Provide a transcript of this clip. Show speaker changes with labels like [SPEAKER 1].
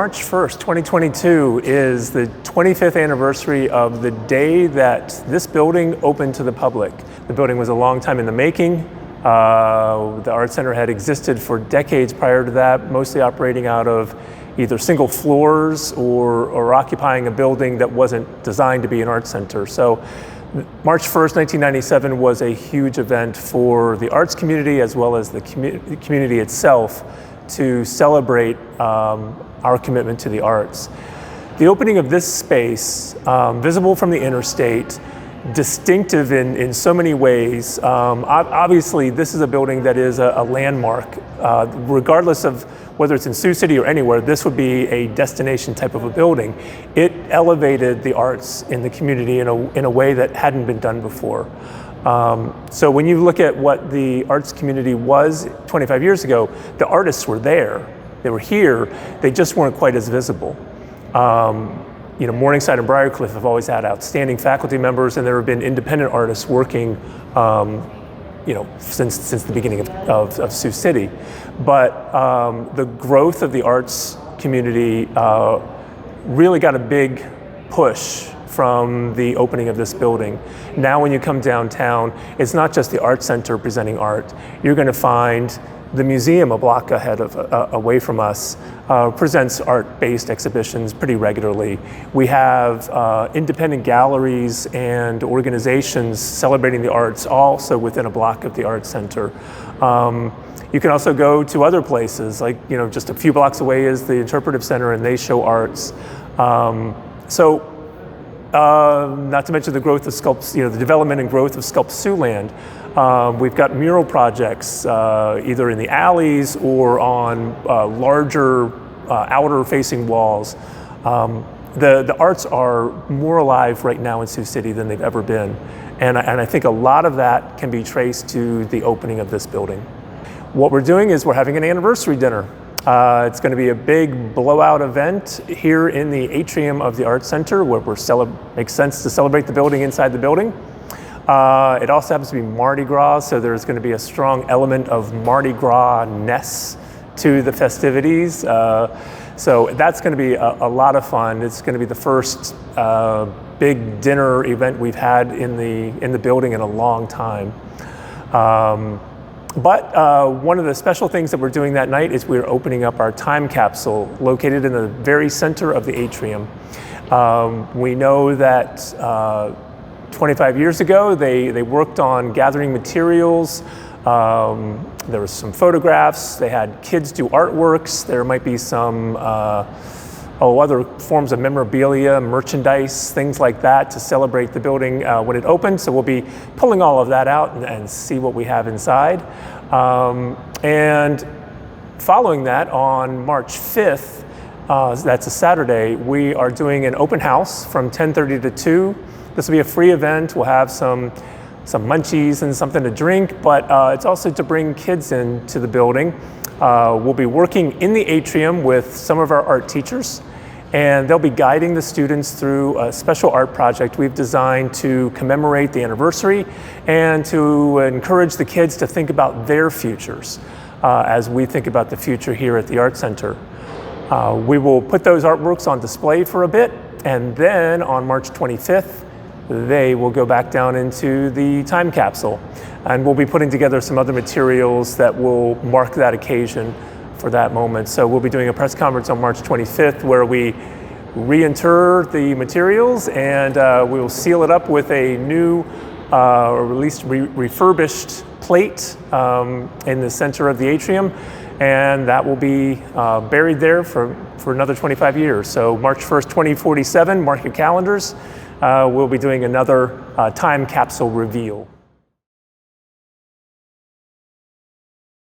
[SPEAKER 1] March 1st, 2022 is the 25th anniversary of the day that this building opened to the public. The building was a long time in the making. The Art Center had existed for decades prior to that, mostly operating out of either single floors or occupying a building that wasn't designed to be an art center. So March 1st, 1997 was a huge event for the arts community as well as the community itself to celebrate our commitment to the arts. The opening of this space, visible from the interstate, distinctive in so many ways. Obviously, this is a building that is a landmark. Regardless of whether it's in Sioux City or anywhere, this would be a destination type of a building. It elevated the arts in the community in a way that hadn't been done before. So when you look at what the arts community was 25 years ago, the artists were there. They were here. They just weren't quite as visible. Morningside and Briarcliff have always had outstanding faculty members, and there have been independent artists working, since the beginning of Sioux City. But the growth of the arts community really got a big push from the opening of this building. Now when you come downtown, it's not just the Art Center presenting art. You're going to find the museum a block away from us presents art-based exhibitions pretty regularly. We have independent galleries and organizations celebrating the arts also within a block of the Art Center. You can also go to other places, like just a few blocks away is the Interpretive Center, and they show arts. Not to mention the growth of the development and growth of Sculpt Siouxland. We've got mural projects either in the alleys or on larger outer-facing walls. The arts are more alive right now in Sioux City than they've ever been, and I think a lot of that can be traced to the opening of this building. What we're doing is we're having an anniversary dinner. It's going to be a big blowout event here in the atrium of the Art Center, where makes sense to celebrate the building inside the building. It also happens to be Mardi Gras, so there's going to be a strong element of Mardi Gras-ness to the festivities. So that's going to be a lot of fun. It's going to be the first big dinner event we've had in the building in a long time. But one of the special things that we're doing that night is we're opening up our time capsule located in the very center of the atrium. We know that 25 years ago they worked on gathering materials. There were some photographs. They had kids do artworks. There might be some other forms of memorabilia, merchandise, things like that to celebrate the building when it opened. So we'll be pulling all of that out and see what we have inside. And following that, on March 5th, that's a Saturday, we are doing an open house from 10:30 to 2. This will be a free event. We'll have some munchies and something to drink, but it's also to bring kids into the building. We'll be working in the atrium with some of our art teachers, and they'll be guiding the students through a special art project we've designed to commemorate the anniversary and to encourage the kids to think about their futures as we think about the future here at the Art Center. We will put those artworks on display for a bit, and then on March 25th, they will go back down into the time capsule. And we'll be putting together some other materials that will mark that occasion for that moment. So we'll be doing a press conference on March 25th where we reinter the materials, and we will seal it up with a new, or at least refurbished plate in the center of the atrium. And that will be buried there for another 25 years. So March 1st, 2047, mark your calendars. We'll be doing another time capsule reveal.